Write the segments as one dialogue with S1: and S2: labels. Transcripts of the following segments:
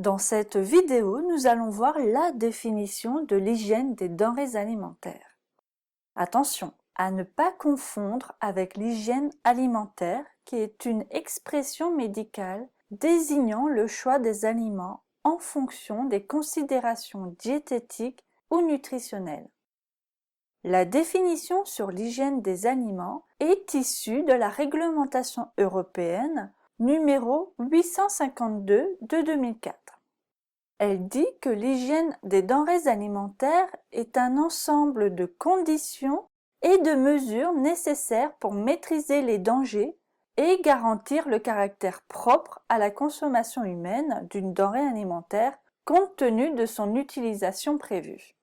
S1: Dans cette vidéo, nous allons voir la définition de l'hygiène des denrées alimentaires. Attention à ne pas confondre avec l'hygiène alimentaire, qui est une expression médicale désignant le choix des aliments en fonction des considérations diététiques ou nutritionnelles. La définition sur l'hygiène des aliments est issue de la réglementation européenne numéro 852 de 2004. Elle dit que l'hygiène des denrées alimentaires est un ensemble de conditions et de mesures nécessaires pour maîtriser les dangers et garantir le caractère propre à la consommation humaine d'une denrée alimentaire compte tenu de son utilisation prévue.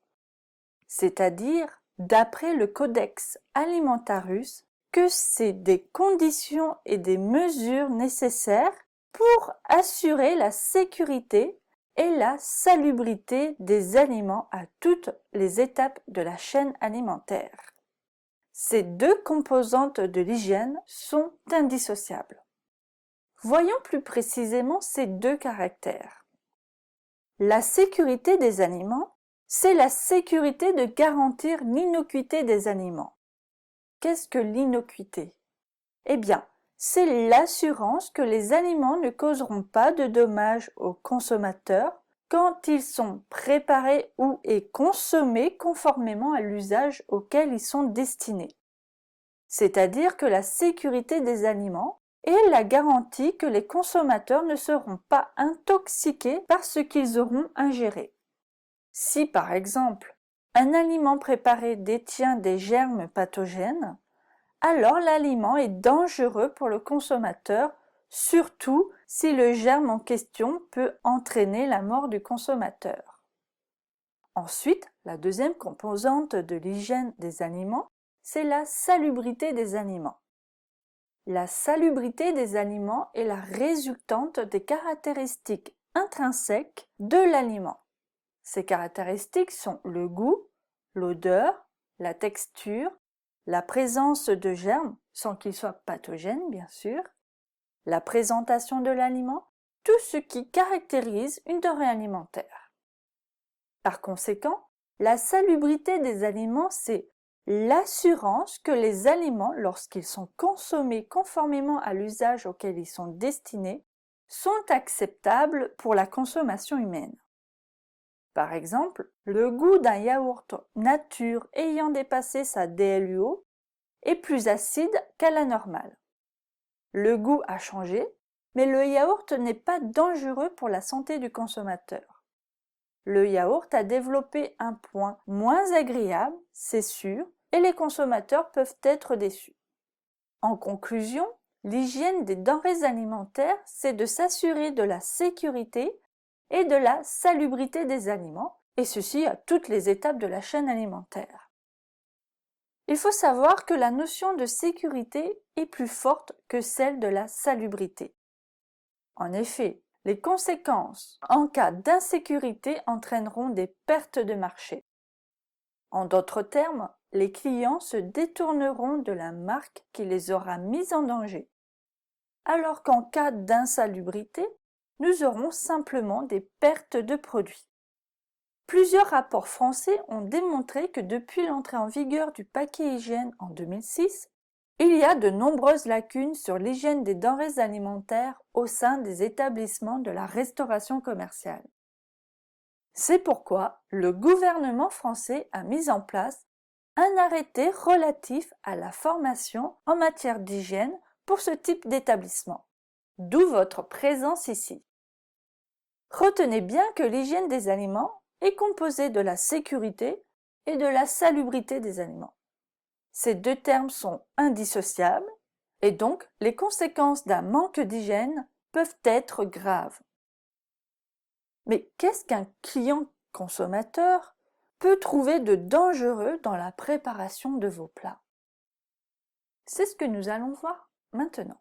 S1: C'est-à-dire, d'après le Codex Alimentarius, que c'est des conditions et des mesures nécessaires pour assurer la sécurité et la salubrité des aliments à toutes les étapes de la chaîne alimentaire. Ces deux composantes de l'hygiène sont indissociables. Voyons plus précisément ces deux caractères. La sécurité des aliments, c'est la sécurité de garantir l'innocuité des aliments. Qu'est-ce que l'innocuité? Eh bien, c'est l'assurance que les aliments ne causeront pas de dommages aux consommateurs quand ils sont préparés ou et consommés conformément à l'usage auquel ils sont destinés. C'est-à-dire que la sécurité des aliments est la garantie que les consommateurs ne seront pas intoxiqués par ce qu'ils auront ingéré. Si par exemple, un aliment préparé détient des germes pathogènes, alors l'aliment est dangereux pour le consommateur, surtout si le germe en question peut entraîner la mort du consommateur. Ensuite, la deuxième composante de l'hygiène des aliments, c'est la salubrité des aliments. La salubrité des aliments est la résultante des caractéristiques intrinsèques de l'aliment. Ces caractéristiques sont le goût, l'odeur, la texture, la présence de germes, sans qu'ils soient pathogènes bien sûr, la présentation de l'aliment, tout ce qui caractérise une denrée alimentaire. Par conséquent, la salubrité des aliments, c'est l'assurance que les aliments, lorsqu'ils sont consommés conformément à l'usage auquel ils sont destinés, sont acceptables pour la consommation humaine. Par exemple, le goût d'un yaourt nature ayant dépassé sa DLUO est plus acide qu'à la normale. Le goût a changé, mais le yaourt n'est pas dangereux pour la santé du consommateur. Le yaourt a développé un point moins agréable, c'est sûr, et les consommateurs peuvent être déçus. En conclusion, l'hygiène des denrées alimentaires, c'est de s'assurer de la sécurité et de la salubrité des aliments, et ceci à toutes les étapes de la chaîne alimentaire. Il faut savoir que la notion de sécurité est plus forte que celle de la salubrité. En effet, les conséquences en cas d'insécurité entraîneront des pertes de marché. En d'autres termes, les clients se détourneront de la marque qui les aura mis en danger. Alors qu'en cas d'insalubrité, nous aurons simplement des pertes de produits. Plusieurs rapports français ont démontré que depuis l'entrée en vigueur du paquet hygiène en 2006, il y a de nombreuses lacunes sur l'hygiène des denrées alimentaires au sein des établissements de la restauration commerciale. C'est pourquoi le gouvernement français a mis en place un arrêté relatif à la formation en matière d'hygiène pour ce type d'établissement, d'où votre présence ici. Retenez bien que l'hygiène des aliments est composée de la sécurité et de la salubrité des aliments. Ces deux termes sont indissociables et donc les conséquences d'un manque d'hygiène peuvent être graves. Mais qu'est-ce qu'un client consommateur peut trouver de dangereux dans la préparation de vos plats? C'est ce que nous allons voir maintenant.